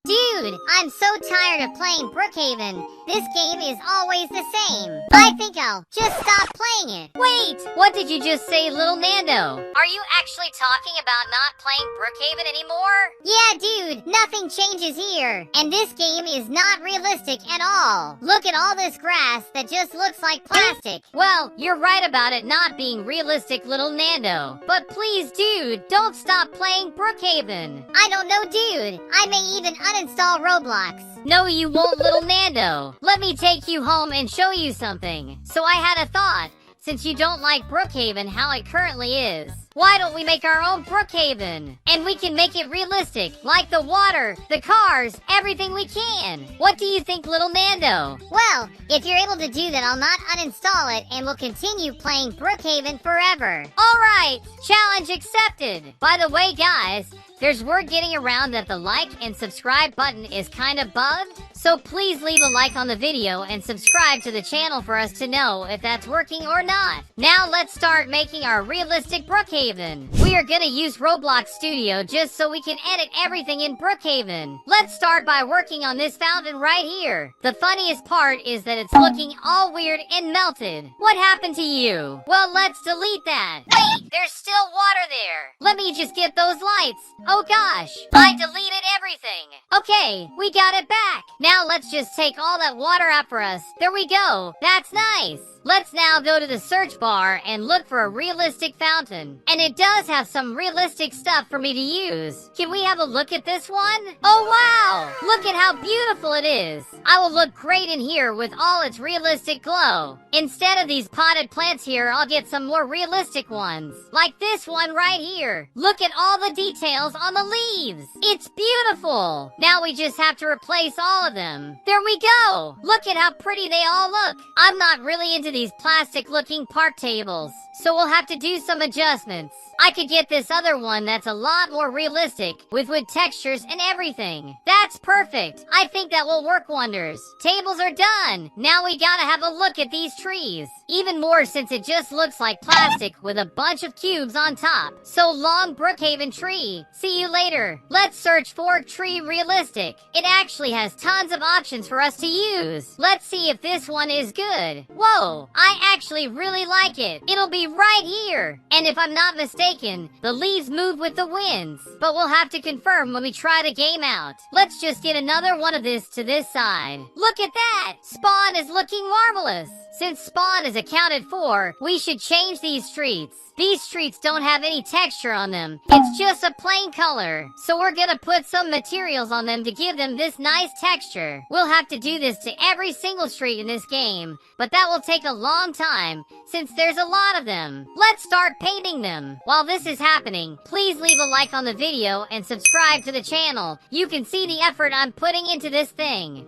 Dude, I'm so tired of playing Brookhaven. This game is always the same. I think I'll just stop playing it. Wait, what did you just say, little Nando? Are you actually talking about not playing Brookhaven anymore? Yeah, dude, nothing changes here. And this game is not realistic at all. Look at all this grass that just looks like plastic. Well, you're right about it not being realistic, little Nando. But please, dude, don't stop playing Brookhaven. I don't know, dude. I may even uninstall Roblox. No, you won't, little Nando. Let me take you home and show you something. So I had a thought. Since you don't like Brookhaven how it currently is, why don't we make our own Brookhaven? And we can make it realistic, like the water, the cars, everything we can. What do you think, little Nando? Well, if you're able to do that, I'll not uninstall it and will continue playing Brookhaven forever. Alright, challenge accepted. By the way, guys, there's word getting around that the like and subscribe button is kind of bugged. So please leave a like on the video and subscribe to the channel for us to know if that's working or not. Now let's start making our realistic Brookhaven. We are gonna use Roblox Studio just so we can edit everything in Brookhaven. Let's start by working on this fountain right here. The funniest part is that it's looking all weird and melted. What happened to you? Well, let's delete that. Wait, there's still water there. Let me just get those lights. Oh gosh, I deleted everything. Okay, we got it back. Now let's just take all that water out for us. There we go. That's nice. Let's now go to the search bar and look for a realistic fountain. And it does have some realistic stuff for me to use. Can we have a look at this one? Oh wow! Look at how beautiful it is. I will look great in here with all its realistic glow. Instead of these potted plants here, I'll get some more realistic ones. Like this one right here. Look at all the details on the leaves. It's beautiful. Now we just have to replace all of them. There we go. Look at how pretty they all look. I'm not really into these plastic looking park tables, so we'll have to do some adjustments. I could get this other one that's a lot more realistic with wood textures and everything. That's perfect. I think that will work wonders. Tables are done. Now we gotta have a look at these trees. Even more since it just looks like plastic with a bunch of cubes on top. So long, Brookhaven tree. See you later. Let's search for tree realistic. It actually has tons of options for us to use. Let's see if this one is good. Whoa, I actually really like it. It'll be right here. And if I'm not mistaken, the leaves move with the winds. But we'll have to confirm when we try the game out. Let's just get another one of this to this side. Look at that! Spawn is looking marvelous. Since spawn is accounted for, we should change these streets. These streets don't have any texture on them. It's just a plain color. So we're gonna put some materials on them to give them this nice texture. We'll have to do this to every single street in this game, but that will take a long time since there's a lot of them. Let's start painting them. While this is happening, please leave a like on the video and subscribe to the channel. You can see the effort I'm putting into this thing.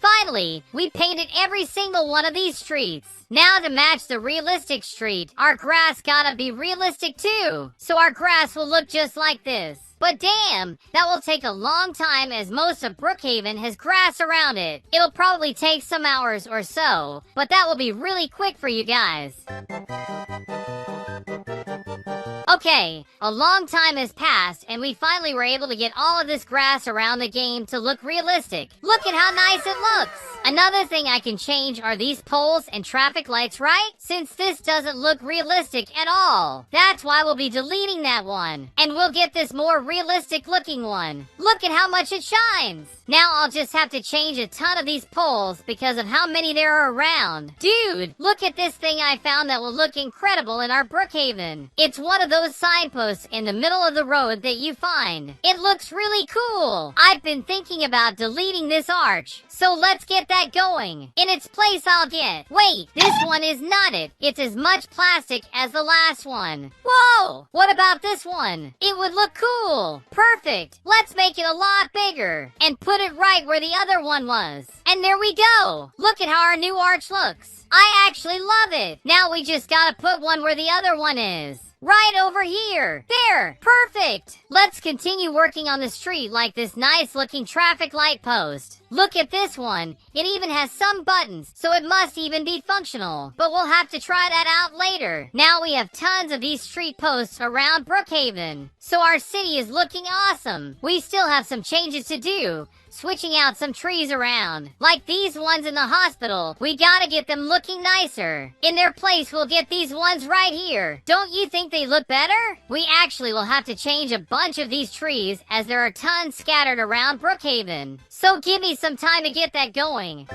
Finally, we painted every single one of these streets. Now to match the realistic street, our grass gotta be realistic too. So our grass will look just like this. But damn, that will take a long time as most of Brookhaven has grass around it. It'll probably take some hours or so, but that will be really quick for you guys. Okay, a long time has passed and we finally were able to get all of this grass around the game to look realistic. Look at how nice it looks! Another thing I can change are these poles and traffic lights, right? Since this doesn't look realistic at all. That's why we'll be deleting that one. And we'll get this more realistic looking one. Look at how much it shines! Now I'll just have to change a ton of these poles because of how many there are around. Dude, look at this thing I found that will look incredible in our Brookhaven. It's one of those signposts in the middle of the road that you find. It looks really cool. I've been thinking about deleting this arch, so let's get that going. In its place I'll get... Wait, this one is not it. It's as much plastic as the last one. Whoa! What about this one? It would look cool. Perfect. Let's make it a lot bigger and put it right where the other one was. And there we go. Look at how our new arch looks. I actually love it. Now we just gotta put one where the other one is. right over here. There, perfect. Let's continue working on the street like this nice looking traffic light post. Look at this one. It even has some buttons, so it must even be functional. But we'll have to try that out later. Now we have tons of these street posts around Brookhaven. So our city is looking awesome. We still have some changes to do. Switching out some trees around. Like these ones in the hospital. We gotta get them looking nicer. In their place, we'll get these ones right here. Don't you think they look better? We actually will have to change a bunch of these trees as there are tons scattered around Brookhaven. So give me some time to get that going.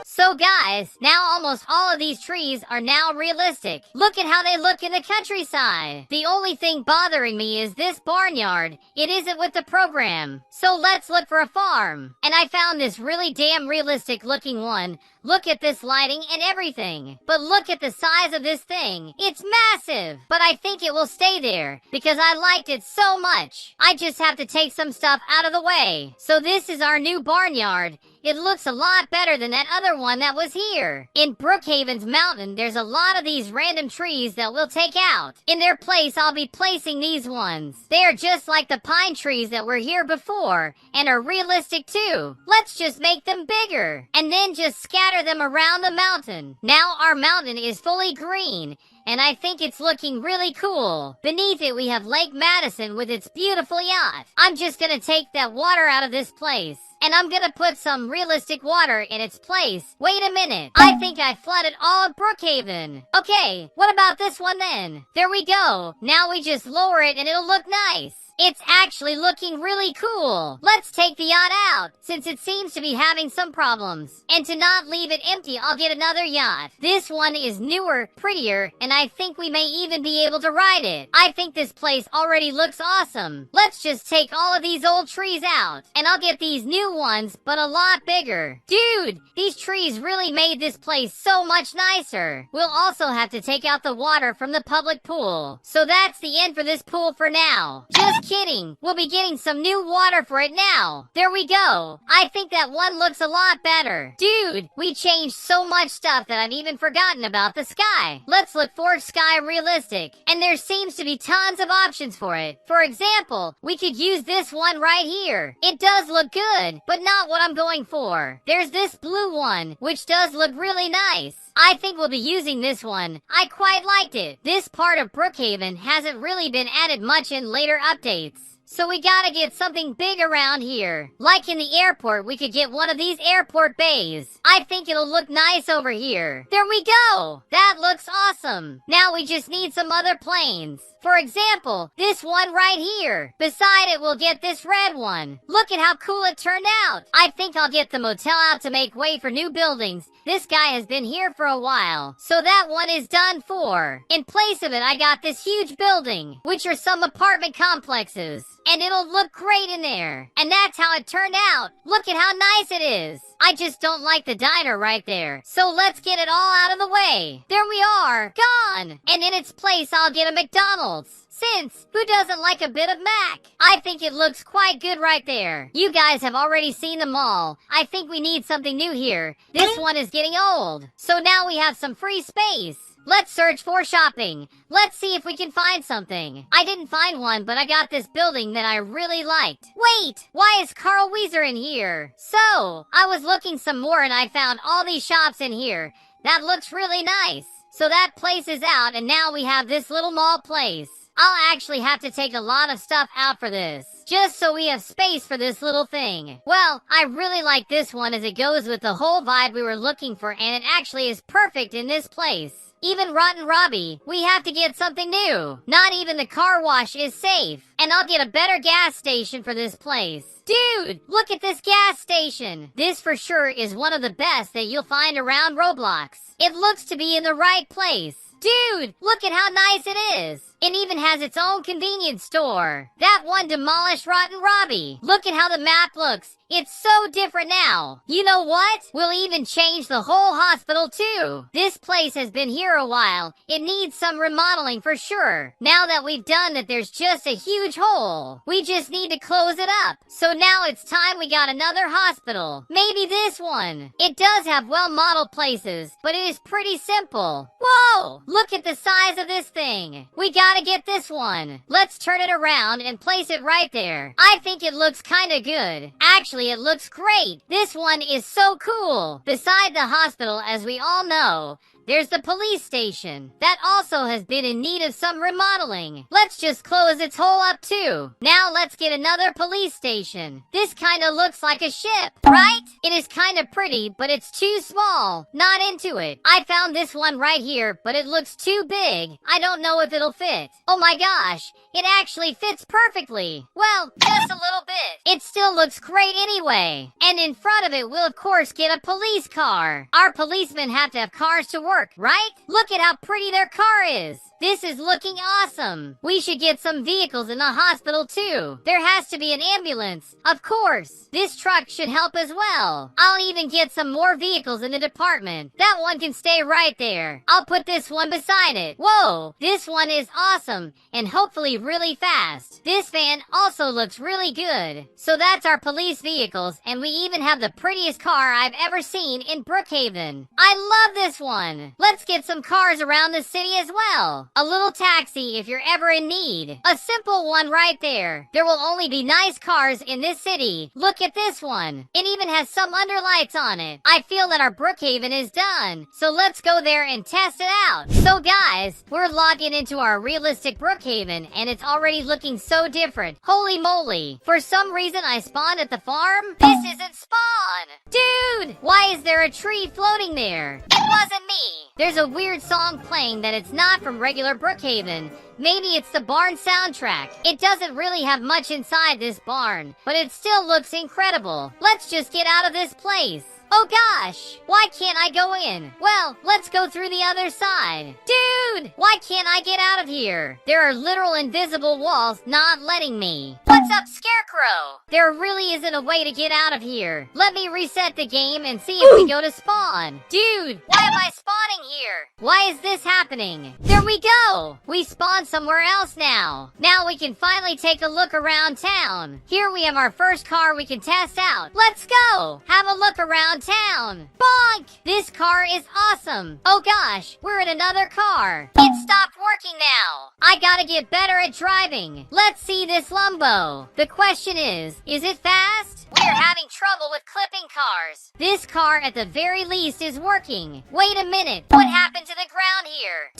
So guys, now almost all of these trees are now realistic. Look at how they look in the countryside. The only thing bothering me is this barnyard. It isn't with the program. So let's look for a farm. And I found this really damn realistic looking one. Look at this lighting and everything. But look at the size of this thing. It's massive. But I think it will stay there because I liked it so much. I just have to take some stuff out of the way. So this is our new barnyard. It looks a lot better than that other one that was here. In Brookhaven's mountain, there's a lot of these random trees that we'll take out. In their place, I'll be placing these ones. They are just like the pine trees that were here before and are realistic too. Let's just make them bigger and then just scatter them around the mountain. Now our mountain is fully green. And I think it's looking really cool. Beneath it, we have Lake Madison with its beautiful yacht. I'm just gonna take that water out of this place. And I'm gonna put some realistic water in its place. Wait a minute. I think I flooded all of Brookhaven. Okay, what about this one then? There we go. Now we just lower it and it'll look nice. It's actually looking really cool. Let's take the yacht out, since it seems to be having some problems. And to not leave it empty, I'll get another yacht. This one is newer, prettier, and I think we may even be able to ride it. I think this place already looks awesome. Let's just take all of these old trees out, and I'll get these new ones, but a lot bigger. Dude, these trees really made this place so much nicer. We'll also have to take out the water from the public pool. So that's the end for this pool for now. Just kidding. We'll be getting some new water for it now. There we go. I think that one looks a lot better. Dude, we changed so much stuff that I've even forgotten about the sky. Let's look for sky realistic. And there seems to be tons of options for it. For example, we could use this one right here. It does look good, but not what I'm going for. There's this blue one, which does look really nice. I think we'll be using this one. I quite liked it. This part of Brookhaven hasn't really been added much in later updates. So we gotta get something big around here. Like in the airport, we could get one of these airport bays. I think it'll look nice over here. There we go. That looks awesome. Now we just need some other planes. For example, this one right here. Beside it, we'll get this red one. Look at how cool it turned out. I think I'll get the motel out to make way for new buildings. This guy has been here for a while, so that one is done for. In place of it, I got this huge building, which are some apartment complexes. And it'll look great in there. And that's how it turned out. Look at how nice it is. I just don't like the diner right there. So let's get it all out of the way. There we are. Gone. And in its place, I'll get a McDonald's. Since, who doesn't like a bit of Mac? I think it looks quite good right there. You guys have already seen the mall. I think we need something new here. This one is getting old. So now we have some free space. Let's search for shopping. Let's see if we can find something. I didn't find one, but I got this building that I really liked. Wait, why is Carl Weezer in here? So, I was looking some more and I found all these shops in here. That looks really nice. So that place is out and now we have this little mall place. I'll actually have to take a lot of stuff out for this, just so we have space for this little thing. Well, I really like this one as it goes with the whole vibe we were looking for, and it actually is perfect in this place. Even Rotten Robbie, we have to get something new. Not even the car wash is safe. And I'll get a better gas station for this place. Dude, look at this gas station. This for sure is one of the best that you'll find around Roblox. It looks to be in the right place. Dude, look at how nice it is. It even has its own convenience store. That one demolished Rotten Robbie. Look at how the map looks. It's so different now. You know what? We'll even change the whole hospital too. This place has been here a while. It needs some remodeling for sure. Now that we've done it, there's just a huge hole. We just need to close it up. So now it's time we got another hospital. Maybe this one. It does have well-modeled places, but it is pretty simple. Whoa! Look at the size of this thing. We gotta get this one. Let's turn it around and place it right there. I think it looks kinda good. Actually, it looks great. This one is so cool. Beside the hospital, as we all know, there's the police station. That also has been in need of some remodeling. Let's just close its hole up too. Now let's get another police station. This kinda looks like a ship, right? It is kinda pretty, but it's too small. Not into it. I found this one right here, but it looks too big. I don't know if it'll fit. Oh my gosh, it actually fits perfectly. Well, just a little bit. It still looks great anyway. And in front of it, we'll of course get a police car. Our policemen have to have cars to work, right? Look at how pretty their car is. This is looking awesome. We should get some vehicles in the hospital too. There has to be an ambulance. Of course. This truck should help as well. I'll even get some more vehicles in the department. That one can stay right there. I'll put this one beside it. Whoa, this one is awesome and hopefully really fast. This van also looks really good. So that's our police vehicles, and we even have the prettiest car I've ever seen in Brookhaven. I love this one. Let's get some cars around the city as well. A little taxi if you're ever in need. A simple one right there. There will only be nice cars in this city. Look at this one. It even has some underlights on it. I feel that our Brookhaven is done. So let's go there and test it out. So guys, we're logging into our realistic Brookhaven and it's already looking so different. Holy moly. For some reason I spawned at the farm. This isn't spawn. Dude, why is there a tree floating there? It wasn't me. There's a weird song playing that it's not from regular Brookhaven. Maybe it's the barn soundtrack. It doesn't really have much inside this barn, but it still looks incredible. Let's just get out of this place. Oh gosh, why can't I go in? Well, let's go through the other side. Dude, why can't I get out of here? There are literal invisible walls not letting me. What's up, Scarecrow? There really isn't a way to get out of here. Let me reset the game and see if we go to spawn. Dude, why am I spawning here? Why is this happening? There we go. We spawned somewhere else now. Now we can finally take a look around town. Here we have our first car we can test out. Let's go. Have a look around town. Bonk! This car is awesome. Oh gosh, we're in another car. It stopped working now. I gotta get better at driving. Let's see this Lumbo. The question is it fast? We're having trouble with clipping cars. This car at the very least is working. Wait a minute, what happened to the ground here?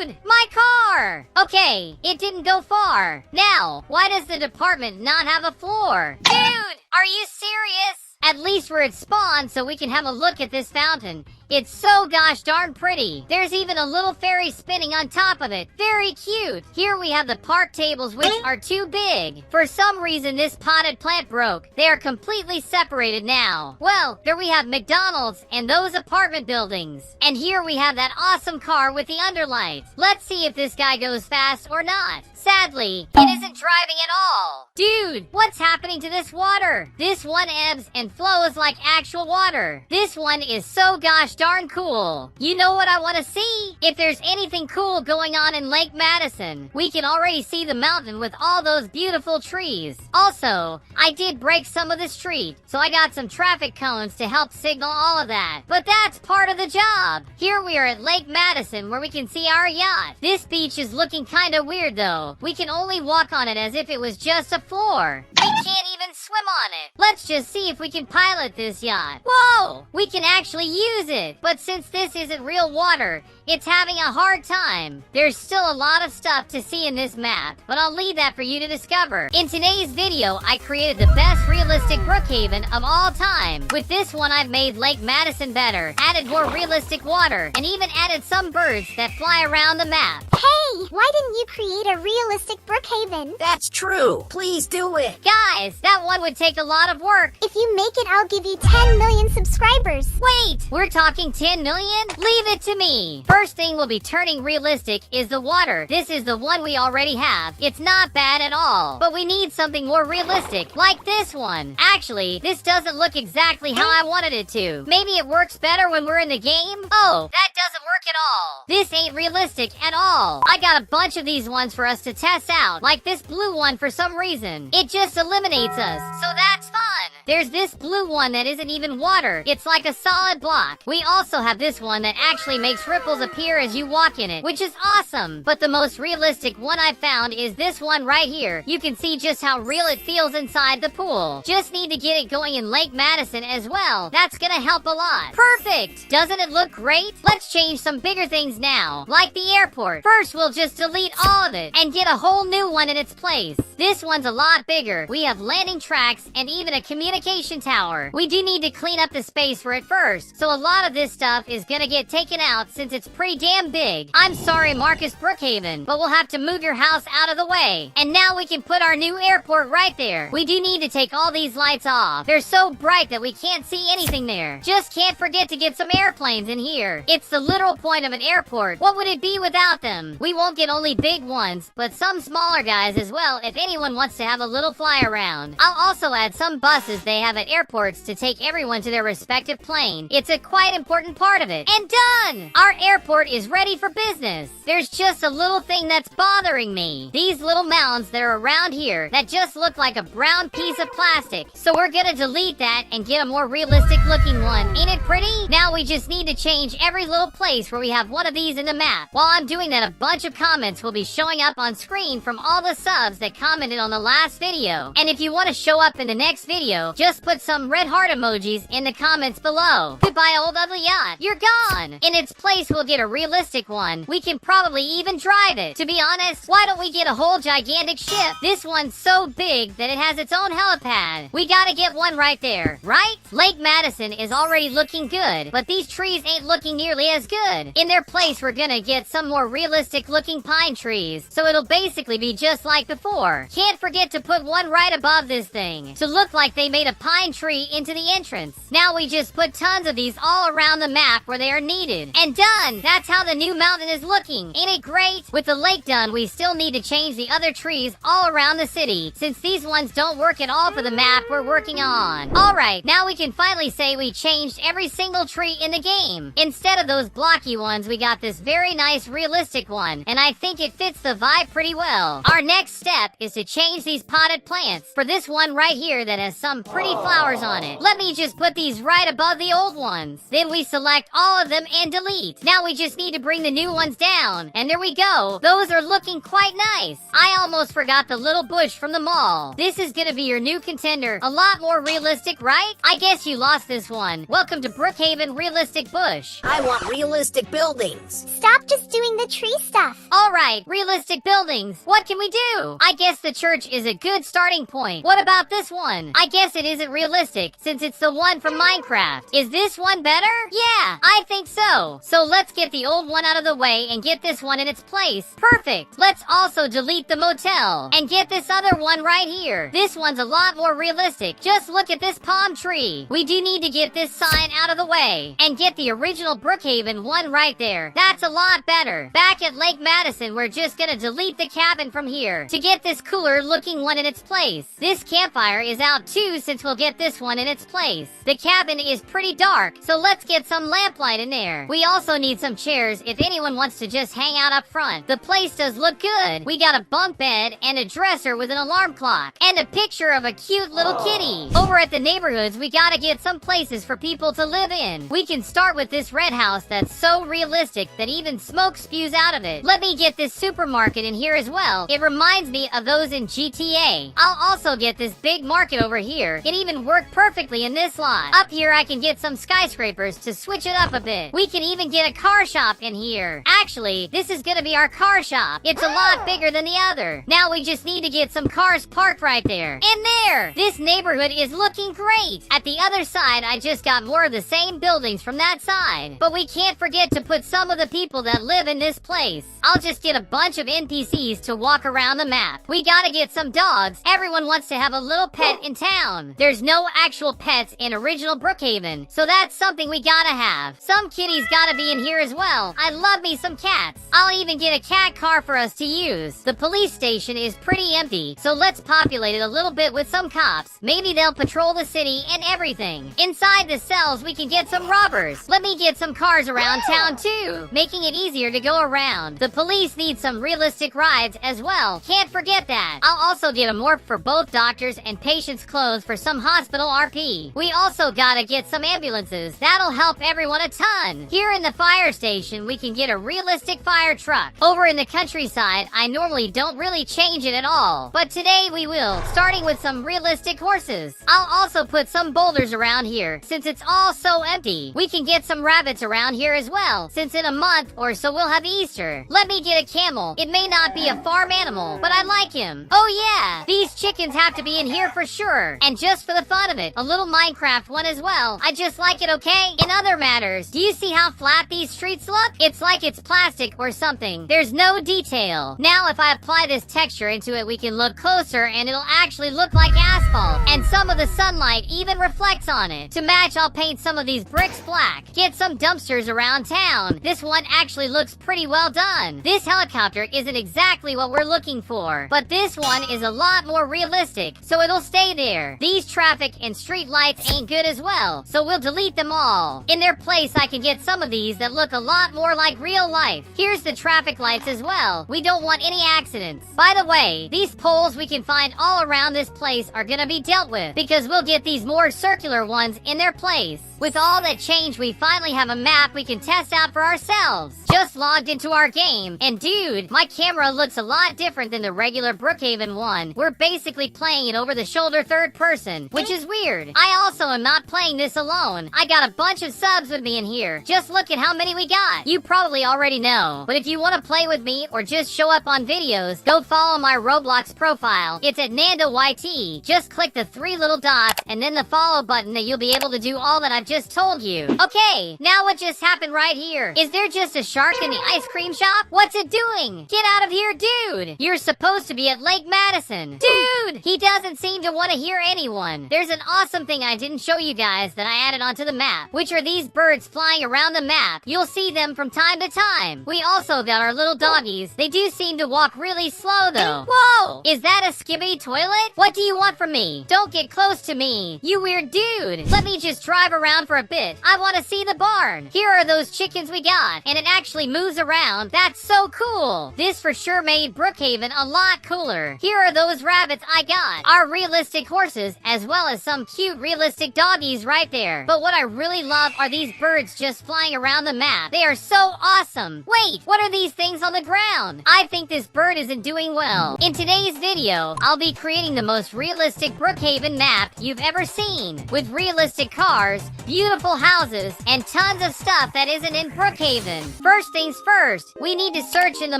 Dude, my car! Okay, it didn't go far. Now, why does the department not have a floor? Dude, are you serious? At least we're at spawn so we can have a look at this fountain. It's so gosh darn pretty. There's even a little fairy spinning on top of it. Very cute. Here we have the park tables, which are too big. For some reason, this potted plant broke. They are completely separated now. Well, there we have McDonald's and those apartment buildings. And here we have that awesome car with the underlight. Let's see if this guy goes fast or not. Sadly, it isn't driving at all. Dude, what's happening to this water? This one ebbs and flows like actual water. This one is so gosh darn cool. You know what I want to see? If there's anything cool going on in Lake Madison, we can already see the mountain with all those beautiful trees. Also, I did break some of the street, so I got some traffic cones to help signal all of that. But that's part of the job. Here we are at Lake Madison where we can see our yacht. This beach is looking kind of weird though. We can only walk on it as if it was just a floor. We can't even swim on it. Let's just see if we can pilot this yacht. Whoa! We can actually use it. But since this isn't real water, it's having a hard time. There's still a lot of stuff to see in this map, but I'll leave that for you to discover. In today's video, I created the best realistic Brookhaven of all time. With this one, I've made Lake Madison better, added more realistic water, and even added some birds that fly around the map. Hey, why didn't you create a realistic Brookhaven? That's true. Please do it. Guys, that that one would take a lot of work. If you make it, I'll give you 10 million subscribers. Wait, we're talking 10 million? Leave it to me. First thing we'll be turning realistic is the water. This is the one we already have. It's not bad at all, but we need something more realistic, like this one. Actually, this doesn't look exactly how I wanted it to. Maybe it works better when we're in the game? Oh, that doesn't work at all. This ain't realistic at all. I got a bunch of these ones for us to test out, like this blue one for some reason. It just eliminates us, so that's fun. There's this blue one that isn't even water. It's like a solid block. We also have this one that actually makes ripples appear as you walk in it, which is awesome. But the most realistic one I found is this one right here. You can see just how real it feels inside the pool. Just need to get it going in Lake Madison as well. That's gonna help a lot. Perfect! Doesn't it look great? Let's change some bigger things now, like the airport. First, we'll just delete all of it and get a whole new one in its place. This one's a lot bigger. We have landing tracks and even a communication tower. We do need to clean up the space for it first, so a lot of this stuff is gonna get taken out since it's pretty damn big. I'm sorry, Marcus Brookhaven, but we'll have to move your house out of the way. And now we can put our new airport right there. We do need to take all these lights off. They're so bright that we can't see anything there. Just can't forget to get some airplanes in here. It's the literal point of an airport. What would it be without them? We won't get only big ones, but some smaller guys as well if anyone wants to have a little fly around. I'll also add some buses they have at airports to take everyone to their respective plane. It's a quite important part of it. And done! Our airport is ready for business. There's just a little thing that's bothering me. These little mounds that are around here that just look like a brown piece of plastic. So we're gonna delete that and get a more realistic looking one. Ain't it pretty? Now we just need to change every little place where we have one of these in the map. While I'm doing that, a bunch of comments will be showing up on screen from all the subs that commented on the last video. And if you want to show up in the next video, just put some red heart emojis in the comments below. Goodbye, old ugly yacht. You're gone. In its place, we'll get a realistic one. We can probably even drive it. To be honest, why don't we get a whole gigantic ship? This one's so big that it has its own helipad. We gotta get one right there, right? Lake Madison is already looking good, but these trees ain't looking nearly as good. In their place, we're gonna get some more realistic looking pine trees, so it'll basically be just like before. Can't forget to put one right above this thing to look like they made a pine tree into the entrance. Now we just put tons of these all around the map where they are needed. And done! That's how the new mountain is looking. Ain't it great? With the lake done, we still need to change the other trees all around the city, since these ones don't work at all for the map we're working on. Alright, now we can finally say we changed every single tree in the game. Instead of those blocky ones, we got this very nice realistic one, and I think it fits the vibe pretty well. Our next step is to change these potted plants for this one right here that has some pretty flowers on it. Let me just put these right above the old ones. Then we select all of them and delete. Now we just need to bring the new ones down, and there we go. Those are looking quite nice. I almost forgot the little bush from the mall. This is gonna be your new contender. A lot more realistic, right? I guess you lost this one. Welcome to Brookhaven Realistic Bush. I want realistic buildings. Stop just doing the tree stuff. Alright, realistic buildings. What can we do? I guess the church is a good starting point. What about this one? I guess it isn't realistic since it's the one from Minecraft. Is this one better? Yeah, I think so. So let's get the old one out of the way and get this one in its place. Perfect. Let's also delete the motel and get this other one right here. This one's a lot more realistic. Just look at this palm tree. We do need to get this sign out of the way and get the original Brookhaven one right there. That's a lot better. Back at Lake Madison, we're just gonna delete the cabin from here to get this cooler looking one in its place. This campfire is out too since we'll get this one in its place. The cabin is pretty dark, so let's get some lamplight in there. We also need some chairs if anyone wants to just hang out up front. The place does look good. We got a bunk bed and a dresser with an alarm clock and a picture of a cute little kitty. Over at the neighborhoods, we gotta get some places for people to live in. We can start with this red house that's so realistic that even smoke spews out of it. Let me get this supermarket in here as well. It reminds me of those in GTA. I'll also get this big market over here. It even worked perfectly in this lot. Up here, I can get some skyscrapers to switch it up a bit. We can even get a car shop in here. Actually, this is gonna be our car shop. It's a lot bigger than the other. Now we just need to get some cars parked right there. And there! This neighborhood is looking great. At the other side, I just got more of the same buildings from that side. But we can't forget to put some of the people that live in this place. I'll just get a bunch of NPCs to walk around the map. We gotta get some dogs. Everyone wants to have a little pet in town. There's no actual pets in original Brookhaven, so that's something we gotta have. Some kitties gotta be in here as well. I love me some cats. I'll even get a cat car for us to use. The police station is pretty empty, so let's populate it a little bit with some cops. Maybe they'll patrol the city and everything. Inside the cells, we can get some robbers. Let me get some cars around town too, making it easier to go around. The police need some realistic rides as well. Can't forget that. I'll also get a morph for both doctors and patients' clothes for some hospital RP. We also gotta get some ambulances. That'll help everyone a ton. Here in the fire station, we can get a realistic fire truck. Over in the countryside, I normally don't really change it at all, but today we will, starting with some realistic horses. I'll also put some boulders around here, since it's all so empty. We can get some rabbits around here as well, since in a month or so we'll have Easter. Let me get a camel. It may not be a farm animal, but I like him. Oh yeah, these chickens have to be in here for sure. And just for the fun of it, a little Minecraft one as well. I just like it, okay? In other matters, do you see how flat these streets look? It's like it's plastic or something. There's no detail. Now if I apply this texture into it, we can look closer and it'll actually look like asphalt. And some of the sunlight even reflects on it. To match, I'll paint some of these bricks black. Get some dumpsters around town. This one actually looks pretty well done. This helicopter isn't exactly what we're looking for, but this one is a lot more realistic, so it'll stay there. These traffic and street lights ain't good as well, so we'll delete them all. In their place, I can get some of these that look a lot more like real life. Here's the traffic lights as well. We don't want any accidents. By the way, these poles we can find all around this place are gonna be dealt with, because we'll get these more circular ones in their place. With all that change, we finally have a map we can test out for ourselves. Just logged into our game, and dude, my camera looks a lot different than the regular Brookhaven one. We're basically playing it over the shoulder third person, which is weird. I also am not playing this alone. I got a bunch of subs with me in here. Just look at how many we got. You probably already know, but if you want to play with me or just show up on videos, go follow my Roblox profile. It's at NandoYT. Just click the 3 little dots and then the follow button and you'll be able to do all that I've just told you. Okay, now what just happened right here? Is there just a shark in the ice cream shop? What's it doing? Get out of here, dude! You're supposed to be at Lake Madison. Dude! He doesn't seem to want to hear anyone. There's an awesome thing I didn't show you guys that I added onto the map, which are these birds flying around the map. You'll see them from time to time. We also got our little doggies. They do seem to walk really slow though. Whoa! Is that a skibby toilet? What do you want from me? Don't get close to me, you weird dude. Let me just drive around for a bit. I want to see the barn. Here are those chickens we got, and it actually moves around. That's so cool. This for sure made Brookhaven a lot cooler. Here are those rabbits I got. Our realistic horses, as well as some cute realistic doggies right there. But what I really love are these birds just flying around the map. They are so awesome. Wait, what are these things on the ground? I think this bird isn't doing well. In today's video, I'll be creating the most realistic Brookhaven map you've ever seen, with realistic cars, beautiful houses, and tons of stuff that isn't in Brookhaven. First things first, we need to search in the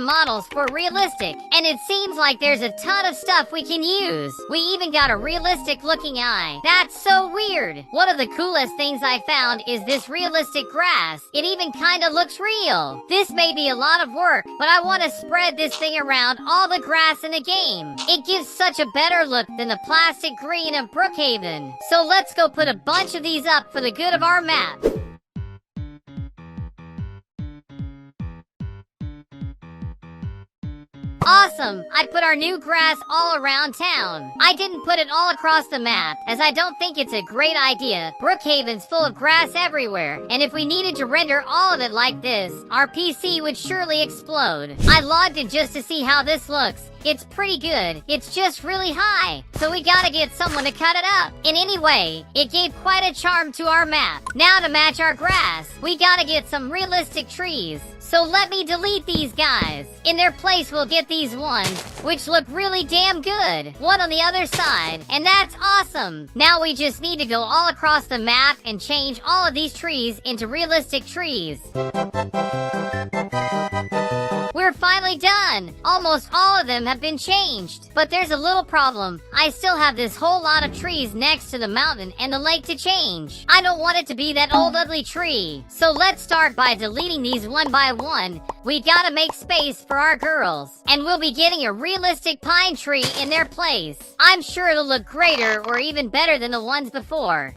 models for realistic, and it seems like there's a ton of stuff we can use. We even got a realistic looking eye. That's so weird. One of the coolest things I found is this realistic grass. It even kinda looks real. This may be a lot of work, but I want to spread this thing around all the grass in the game. It gives such a better look than the plastic green of Brookhaven. So let's go put a bunch of these up for the good of our map. Awesome! I put our new grass all around town. I didn't put it all across the map, as I don't think it's a great idea. Brookhaven's full of grass everywhere, and if we needed to render all of it like this, our PC would surely explode. I logged in just to see how this looks. It's pretty good. It's just really high, so we gotta get someone to cut it up. In any way, it gave quite a charm to our map. Now to match our grass, we gotta get some realistic trees. So let me delete these guys. In their place, we'll get these ones, which look really damn good. One on the other side, and that's awesome. Now we just need to go all across the map and change all of these trees into realistic trees. We're finally finally done. Almost all of them have been changed. But there's a little problem. I still have this whole lot of trees next to the mountain and the lake to change. I don't want it to be that old ugly tree. So let's start by deleting these one by one. We gotta make space for our girls. And we'll be getting a realistic pine tree in their place. I'm sure it'll look greater or even better than the ones before.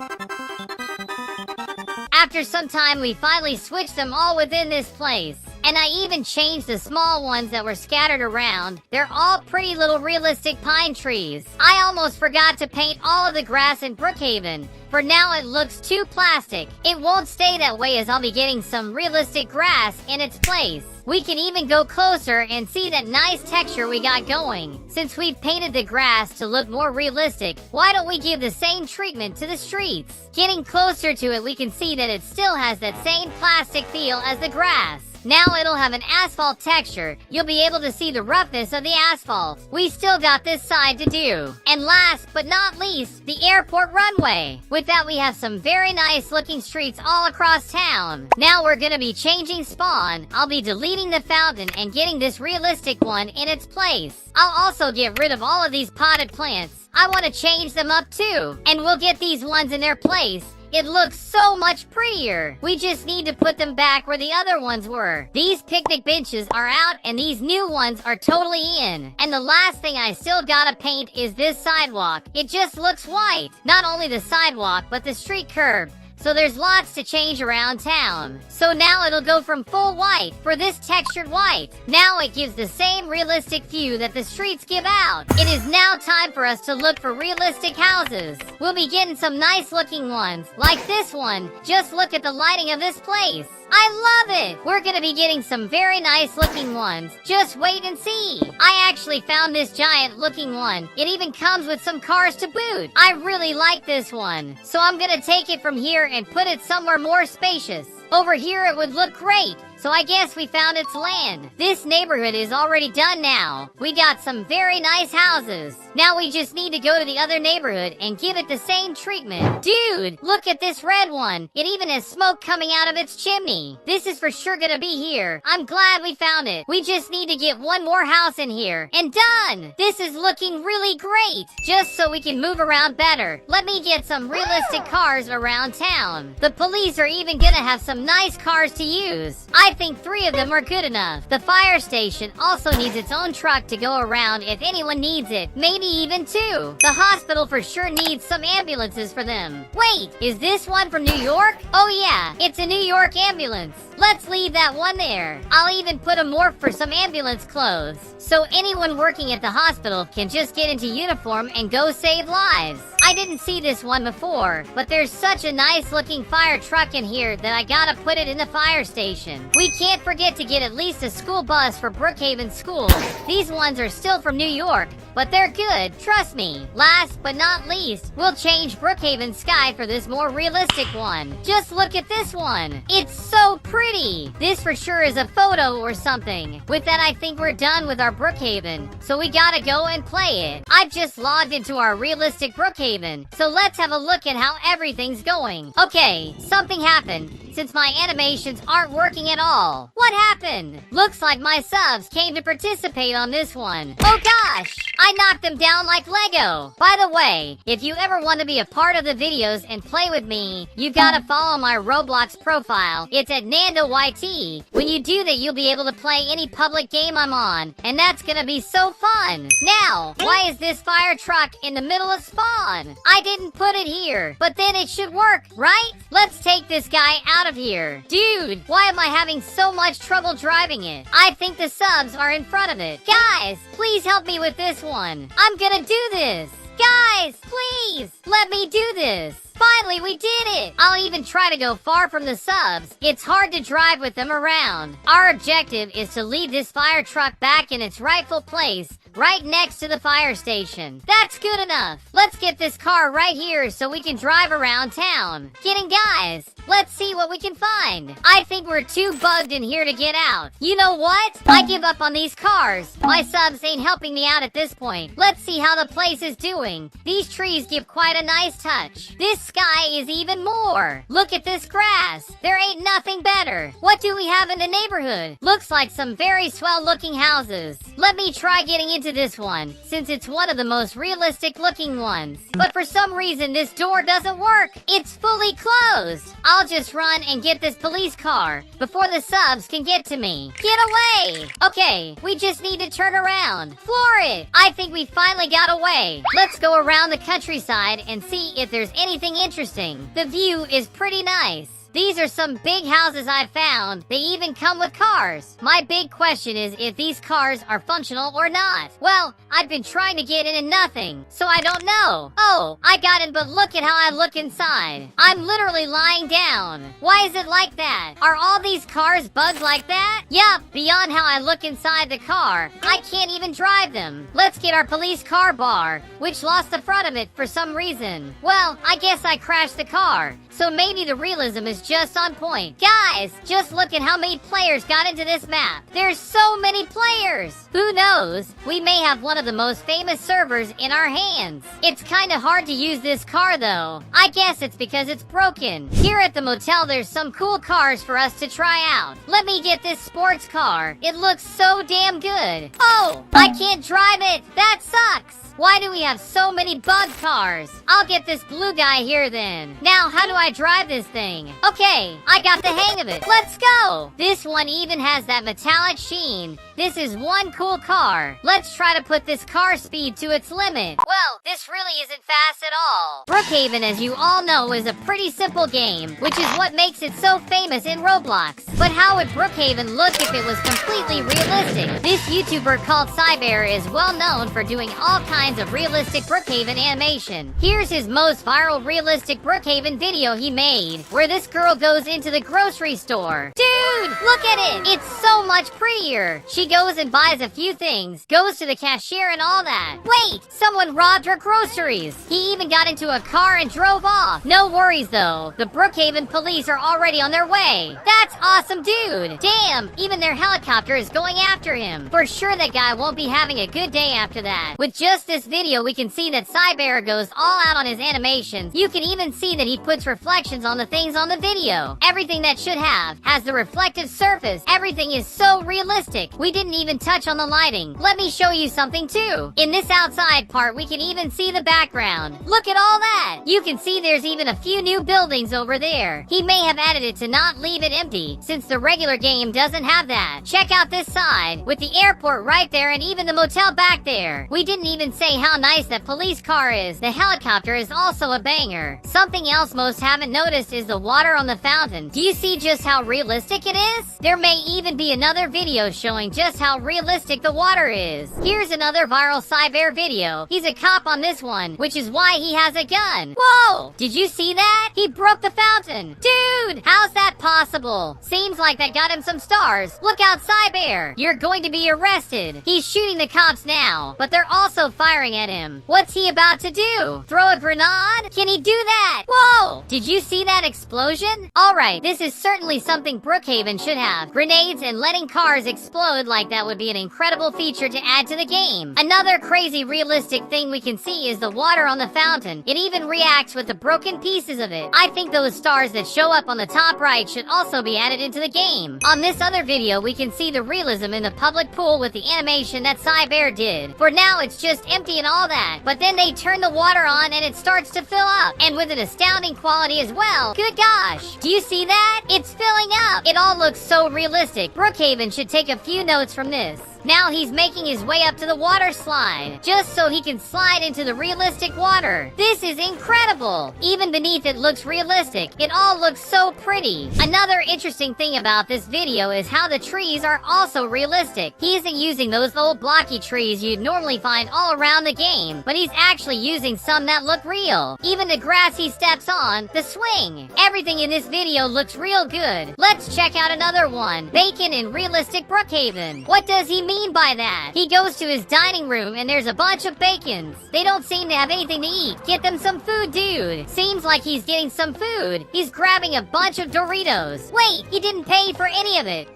After some time, we finally switched them all within this place. And I even changed the small ones that were scattered around. They're all pretty little realistic pine trees. I almost forgot to paint all of the grass in Brookhaven. For now, it looks too plastic. It won't stay that way as I'll be getting some realistic grass in its place. We can even go closer and see that nice texture we got going. Since we've painted the grass to look more realistic, why don't we give the same treatment to the streets? Getting closer to it, we can see that it still has that same plastic feel as the grass. Now it'll have an asphalt texture. You'll be able to see the roughness of the asphalt. We still got this side to do. And last but not least, the airport runway. With that, we have some very nice looking streets all across town. Now we're gonna be changing spawn. I'll be deleting the fountain and getting this realistic one in its place. I'll also get rid of all of these potted plants. I want to change them up too. And we'll get these ones in their place. It looks so much prettier. We just need to put them back where the other ones were. These picnic benches are out and these new ones are totally in. And the last thing I still gotta paint is this sidewalk. It just looks white. Not only the sidewalk, but the street curb. So there's lots to change around town. So now it'll go from full white for this textured white. Now it gives the same realistic view that the streets give out. It is now time for us to look for realistic houses. We'll be getting some nice looking ones, like this one. Just look at the lighting of this place. I love it! We're gonna be getting some very nice looking ones. Just wait and see. I actually found this giant looking one. It even comes with some cars to boot. I really like this one. So I'm gonna take it from here and put it somewhere more spacious. Over here it would look great. So I guess we found its land. This neighborhood is already done now. We got some very nice houses. Now we just need to go to the other neighborhood and give it the same treatment. Dude, look at this red one. It even has smoke coming out of its chimney. This is for sure gonna be here. I'm glad we found it. We just need to get one more house in here. And done! This is looking really great. Just so we can move around better. Let me get some realistic cars around town. The police are even gonna have some nice cars to use. I think 3 of them are good enough. The fire station also needs its own truck to go around if anyone needs it. Maybe even 2. The hospital for sure needs some ambulances for them. Wait, is this one from New York? Oh yeah, it's a New York ambulance. Let's leave that one there. I'll even put a morph for some ambulance clothes. So anyone working at the hospital can just get into uniform and go save lives. I didn't see this one before, but there's such a nice looking fire truck in here that I gotta put it in the fire station. We can't forget to get at least a school bus for Brookhaven schools. These ones are still from New York, but they're good, trust me. Last but not least, we'll change Brookhaven sky for this more realistic one. Just look at this one. It's so pretty. This for sure is a photo or something. With that, I think we're done with our Brookhaven, so we gotta go and play it. I've just logged into our realistic Brookhaven, so let's have a look at how everything's going. Okay, something happened. Since my animations aren't working at all. What happened? Looks like my subs came to participate on this one. Oh gosh! I knocked them down like Lego. By the way, if you ever want to be a part of the videos and play with me, you gotta follow my Roblox profile. It's at NandoYT. When you do that, you'll be able to play any public game I'm on. And that's gonna be so fun. Now, why is this fire truck in the middle of spawn? I didn't put it here, but then it should work, right? Let's take this guy out of here. Dude, why am I having so much trouble driving it? I think the subs are in front of it. Guys, please help me with this one. I'm gonna do this. Guys, please, let me do this. Finally, we did it! I'll even try to go far from the subs. It's hard to drive with them around. Our objective is to lead this fire truck back in its rightful place right next to the fire station. That's good enough. Let's get this car right here so we can drive around town. Getting guys, let's see what we can find. I think we're too bugged in here to get out. You know what? I give up on these cars. My subs ain't helping me out at this point. Let's see how the place is doing. These trees give quite a nice touch. This sky is even more. Look at this grass. There ain't nothing better. What do we have in the neighborhood? Looks like some very swell looking houses. Let me try getting into this one, since it's one of the most realistic looking ones. But for some reason, this door doesn't work. It's fully closed. I'll just run and get this police car before the subs can get to me. Get away! Okay, we just need to turn around. Floor it! I think we finally got away. Let's go around the countryside and see if there's anything interesting. The view is pretty nice. These are some big houses I found. They even come with cars. My big question is if these cars are functional or not. Well, I've been trying to get in and nothing, so I don't know. Oh, I got in, but look at how I look inside. I'm literally lying down. Why is it like that? Are all these cars bugged like that? Yup, beyond how I look inside the car, I can't even drive them. Let's get our police car bar, which lost the front of it for some reason. Well, I guess I crashed the car, so maybe the realism is just on point. Guys, just look at how many players got into this map. There's so many players. Who knows? We may have one of the most famous servers in our hands. It's kind of hard to use this car though. I guess it's because it's broken. Here at the motel, there's some cool cars for us to try out. Let me get this sports car. It looks so damn good. Oh, I can't drive it. That sucks. Why do we have so many bug cars? I'll get this blue guy here then. Now, how do I drive this thing? Okay, I got the hang of it. Let's go! This one even has that metallic sheen. This is one cool car. Let's try to put this car speed to its limit. Well, this really isn't fast at all. Brookhaven, as you all know, is a pretty simple game, which is what makes it so famous in Roblox. But how would Brookhaven look if it was completely realistic? This YouTuber called Cybear is well known for doing all kinds of realistic Brookhaven animation. Here's his most viral realistic Brookhaven video he made, where this girl goes into the grocery store. Dude, look at it! It's so much prettier. She goes and buys a few things, goes to the cashier and all that. Wait, someone robbed her groceries. He even got into a car and drove off. No worries though, the Brookhaven police are already on their way. That's awesome, dude. Damn, even their helicopter is going after him. For sure that guy won't be having a good day after that. With just this video, we can see that Cybear goes all out on his animations. You can even see that he puts reflections on the things on the video. Everything that should have has the reflective surface. Everything is so realistic. We didn't even touch on the lighting. Let me show you something too. In this outside part, we can even see the background. Look at all that. You can see there's even a few new buildings over there. He may have added it to not leave it empty, since the regular game doesn't have that. Check out this side, with the airport right there and even the motel back there. We didn't even say how nice that police car is. The helicopter is also a banger. Something else most haven't noticed is the water on the fountain. Do you see just how realistic it is? There may even be another video showing just how realistic the water is. Here's another viral Cybear video. He's a cop on this one, which is why he has a gun. Whoa! Did you see that? He broke the fountain. Dude, how's that possible? Seems like that got him some stars. Look out, Cybear. You're going to be arrested. He's shooting the cops now, but they're also firing at him. What's he about to do? Throw a grenade? Can he do that? Whoa! Did you see that explosion? Alright, this is certainly something Brookhaven should have. Grenades and letting cars explode like that would be an incredible feature to add to the game. Another crazy realistic thing we can see is the water on the fountain. It even reacts with the broken pieces of it. I think those stars that show up on the top right should also be added into the game. On this other video, we can see the realism in the public pool with the animation that Cybear did. For now, it's just empty and all that, but then they turn the water on and it starts to fill up, and with an astounding quality as well. Good gosh, do you see that? It's filling up. It all looks so realistic. Brookhaven should take a few notes from this. Now he's making his way up to the water slide, just so he can slide into the realistic water. This is incredible. Even beneath it looks realistic. It all looks so pretty. Another interesting thing about this video is how the trees are also realistic. He isn't using those old blocky trees you'd normally find all around the game, but he's actually using some that look real. Even the grass he steps on, the swing. Everything in this video looks real good. Let's check out another one. Bacon in realistic Brookhaven. What does he mean mean by that? He goes to his dining room and there's a bunch of bacons. They don't seem to have anything to eat. Get them some food, dude. Seems like he's getting some food. He's grabbing a bunch of Doritos. Wait, he didn't pay for any of it.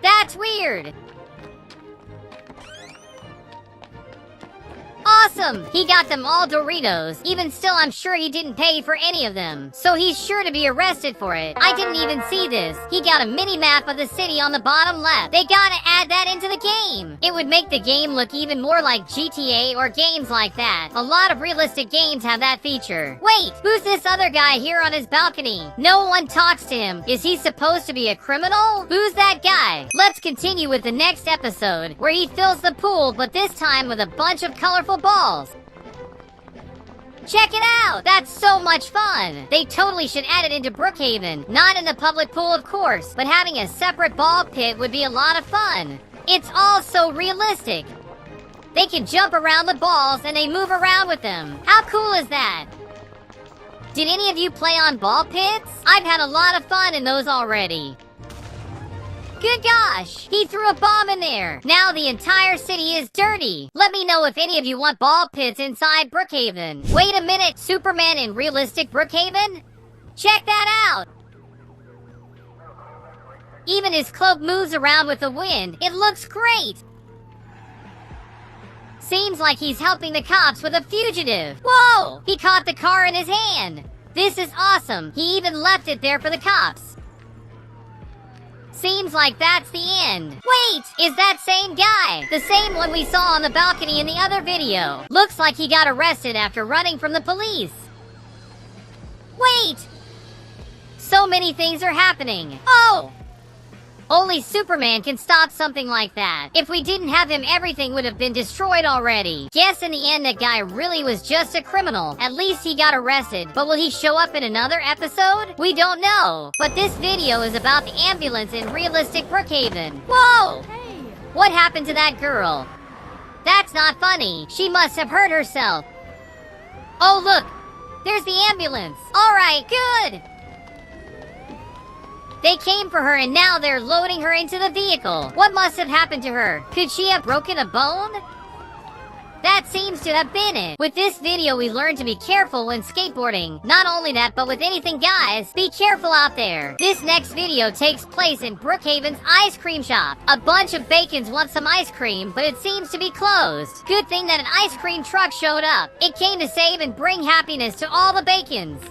That's weird. Awesome! He got them all Doritos. Even still, I'm sure he didn't pay for any of them. So he's sure to be arrested for it. I didn't even see this. He got a mini map of the city on the bottom left. They gotta add that into the game. It would make the game look even more like GTA or games like that. A lot of realistic games have that feature. Wait, who's this other guy here on his balcony? No one talks to him. Is he supposed to be a criminal? Who's that guy? Let's continue with the next episode, where he fills the pool, but this time with a bunch of colorful balls. Check it out! That's so much fun! They totally should add it into Brookhaven. Not in the public pool, of course, but having a separate ball pit would be a lot of fun. It's all so realistic. They can jump around the balls and they move around with them. How cool is that? Did any of you play on ball pits? I've had a lot of fun in those already. Good gosh, he threw a bomb in there. Now the entire city is dirty. Let me know if any of you want ball pits inside Brookhaven. Wait a minute, Superman in realistic Brookhaven? Check that out. Even his cloak moves around with the wind. It looks great. Seems like he's helping the cops with a fugitive. Whoa, he caught the car in his hand. This is awesome. He even left it there for the cops. Seems like that's the end. Wait, is that same guy? The same one we saw on the balcony in the other video. Looks like he got arrested after running from the police. Wait! So many things are happening. Oh! Only Superman can stop something like that. If we didn't have him, everything would have been destroyed already. Guess in the end that guy really was just a criminal. At least he got arrested. But will he show up in another episode? We don't know. But this video is about the ambulance in realistic Brookhaven. Whoa! Hey. What happened to that girl? That's not funny. She must have hurt herself. Oh look! There's the ambulance. Alright, good! They came for her and now they're loading her into the vehicle. What must have happened to her? Could she have broken a bone? That seems to have been it. With this video, we learned to be careful when skateboarding. Not only that, but with anything, guys, be careful out there. This next video takes place in Brookhaven's ice cream shop. A bunch of bacons want some ice cream, but it seems to be closed. Good thing that an ice cream truck showed up. It came to save and bring happiness to all the bacons.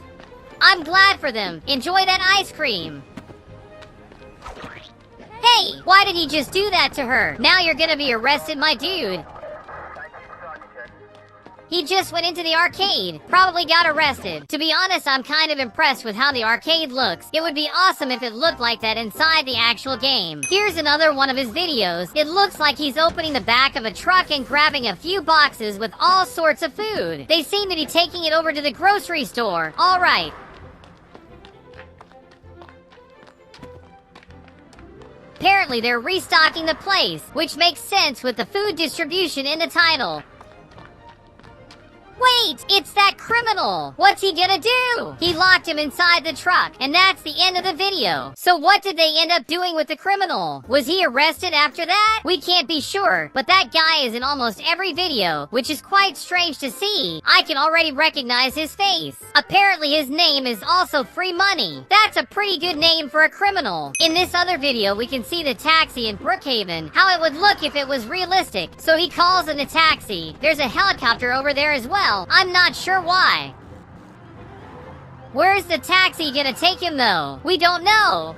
I'm glad for them. Enjoy that ice cream. Hey, why did he just do that to her? Now you're gonna be arrested, my dude. He just went into the arcade. Probably got arrested. To be honest, I'm kind of impressed with how the arcade looks. It would be awesome if it looked like that inside the actual game. Here's another one of his videos. It looks like he's opening the back of a truck and grabbing a few boxes with all sorts of food. They seem to be taking it over to the grocery store. All right. Apparently, they're restocking the place, which makes sense with the food distribution in the title. Wait, it's that criminal! What's he gonna do? He locked him inside the truck, and that's the end of the video. So what did they end up doing with the criminal? Was he arrested after that? We can't be sure, but that guy is in almost every video, which is quite strange to see. I can already recognize his face. Apparently his name is also Free Money. That's a pretty good name for a criminal. In this other video, we can see the taxi in Brookhaven, how it would look if it was realistic. So he calls in a taxi. There's a helicopter over there as well. I'm not sure why. Where's the taxi gonna take him though? We don't know.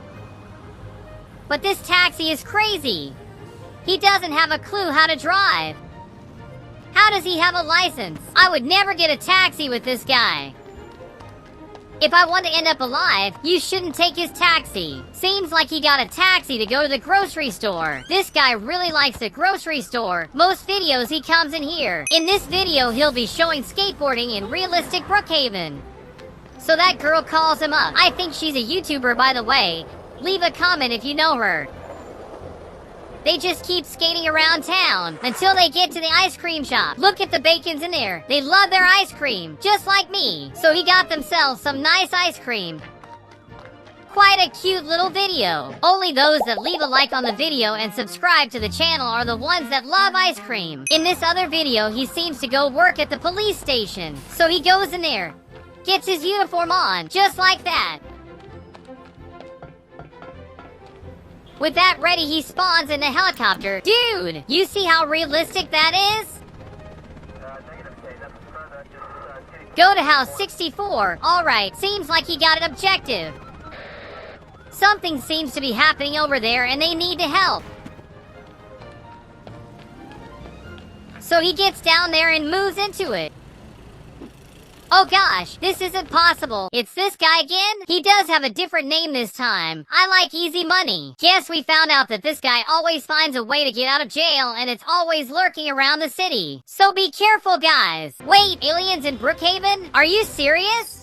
But this taxi is crazy. He doesn't have a clue how to drive. How does he have a license? I would never get a taxi with this guy. If I want to end up alive, you shouldn't take his taxi. Seems like he got a taxi to go to the grocery store. This guy really likes the grocery store. Most videos he comes in here. In this video, he'll be showing skateboarding in realistic Brookhaven. So that girl calls him up. I think she's a YouTuber, by the way. Leave a comment if you know her. They just keep skating around town until they get to the ice cream shop. Look at the bacons in there. They love their ice cream, just like me. So he got themselves some nice ice cream. Quite a cute little video. Only those that leave a like on the video and subscribe to the channel are the ones that love ice cream. In this other video, he seems to go work at the police station. So he goes in there, gets his uniform on, just like that. With that ready, he spawns in the helicopter. Dude, you see how realistic that is? Go to house 64. Alright, seems like he got an objective. Something seems to be happening over there and they need to help. So he gets down there and moves into it. Oh gosh, this isn't possible. It's this guy again? He does have a different name this time. I like easy money. Guess we found out that this guy always finds a way to get out of jail and it's always lurking around the city. So be careful, guys. Wait, aliens in Brookhaven? Are you serious?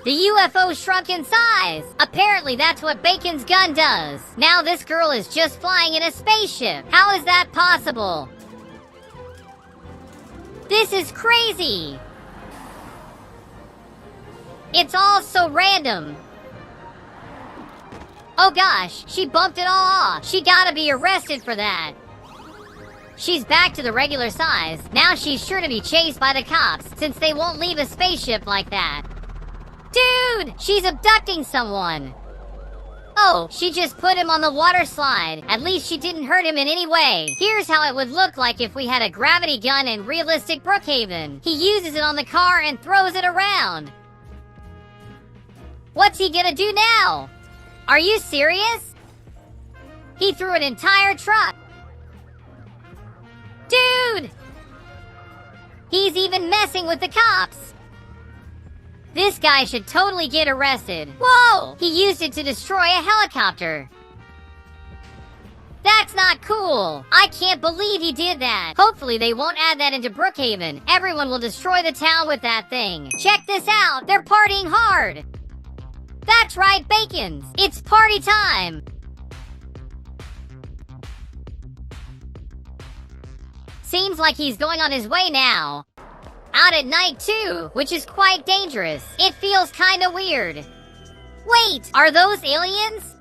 The UFO shrunk in size. Apparently that's what Bacon's gun does. Now this girl is just flying in a spaceship. How is that possible? This is crazy. It's all so random. Oh gosh, she bumped it all off. She gotta be arrested for that. She's back to the regular size. Now she's sure to be chased by the cops, since they won't leave a spaceship like that. Dude, she's abducting someone. Oh, she just put him on the water slide. At least she didn't hurt him in any way. Here's how it would look like if we had a gravity gun in realistic Brookhaven. He uses it on the car and throws it around. What's he gonna do now? Are you serious? He threw an entire truck. Dude! He's even messing with the cops. This guy should totally get arrested. Whoa! He used it to destroy a helicopter. That's not cool. I can't believe he did that. Hopefully they won't add that into Brookhaven. Everyone will destroy the town with that thing. Check this out. They're partying hard. That's right, Bacon's. It's party time. Seems like he's going on his way now. Out at night too, which is quite dangerous. It feels kinda weird. Wait, are those aliens?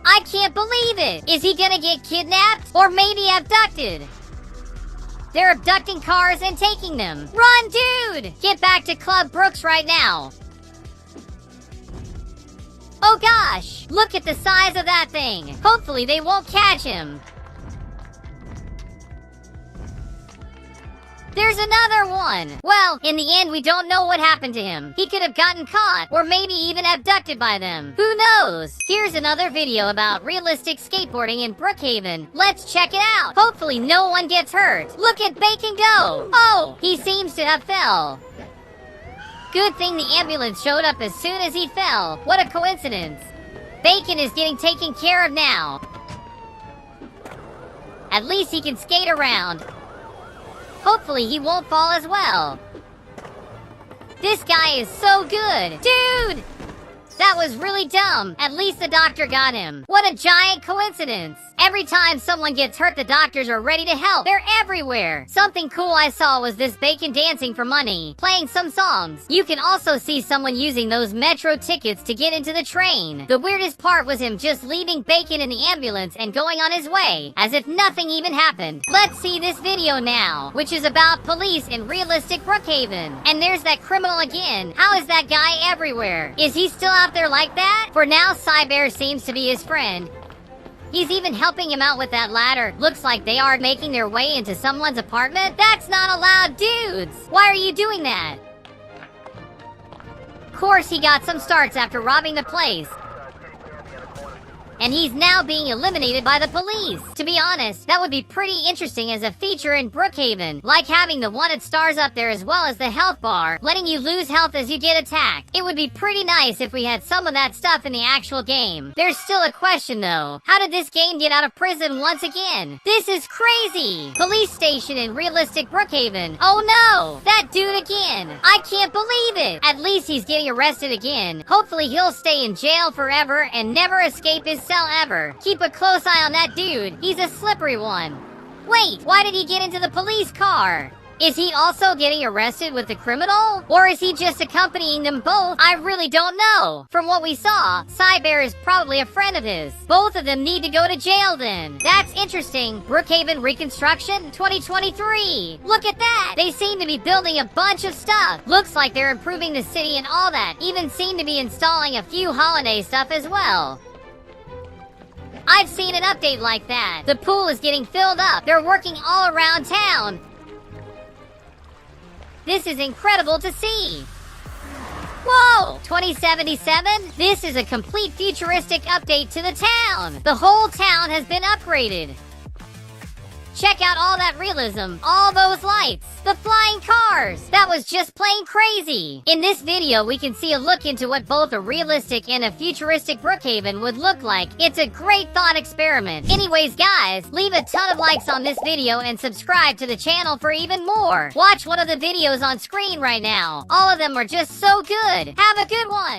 I can't believe it. Is he gonna get kidnapped? Or maybe abducted? They're abducting cars and taking them. Run, dude! Get back to Club Brooks right now. Oh gosh, look at the size of that thing. Hopefully they won't catch him. There's another one. Well, in the end, we don't know what happened to him. He could have gotten caught, or maybe even abducted by them. Who knows? Here's another video about realistic skateboarding in Brookhaven. Let's check it out. Hopefully no one gets hurt. Look at Bacon go. Oh, he seems to have fell. Good thing the ambulance showed up as soon as he fell. What a coincidence. Bacon is getting taken care of now. At least he can skate around. Hopefully he won't fall as well. This guy is so good. Dude! That was really dumb. At least the doctor got him. What a giant coincidence. Every time someone gets hurt, the doctors are ready to help. They're everywhere. Something cool I saw was this Bacon dancing for money, playing some songs. You can also see someone using those metro tickets to get into the train. The weirdest part was him just leaving Bacon in the ambulance and going on his way, as if nothing even happened. Let's see this video now, which is about police in realistic Brookhaven. And there's that criminal again. How is that guy everywhere? Is he still out there like that? For now, Cybear seems to be his friend. He's even helping him out with that ladder. Looks like they are making their way into someone's apartment. That's not allowed, dudes! Why are you doing that? Of course he got some starts after robbing the place. And he's now being eliminated by the police. To be honest, that would be pretty interesting as a feature in Brookhaven, like having the wanted stars up there as well as the health bar, letting you lose health as you get attacked. It would be pretty nice if we had some of that stuff in the actual game. There's still a question though. How did this game get out of prison once again? This is crazy! Police station in realistic Brookhaven. Oh no! That dude again! I can't believe it! At least he's getting arrested again. Hopefully he'll stay in jail forever and never escape his cell ever. Keep a close eye on that dude. He's a slippery one. Wait, why did he get into the police car? Is he also getting arrested with the criminal? Or is he just accompanying them both? I really don't know. From what we saw, Cybear is probably a friend of his. Both of them need to go to jail then. That's interesting. Brookhaven Reconstruction 2023. Look at that. They seem to be building a bunch of stuff. Looks like they're improving the city and all that. Even seem to be installing a few holiday stuff as well. I've seen an update like that. The pool is getting filled up. They're working all around town. This is incredible to see. Whoa! 2077? This is a complete futuristic update to the town. The whole town has been upgraded. Check out all that realism, all those lights, the flying cars. That was just plain crazy. In this video, we can see a look into what both a realistic and a futuristic Brookhaven would look like. It's a great thought experiment. Anyways, guys, leave a ton of likes on this video and subscribe to the channel for even more. Watch one of the videos on screen right now. All of them are just so good. Have a good one.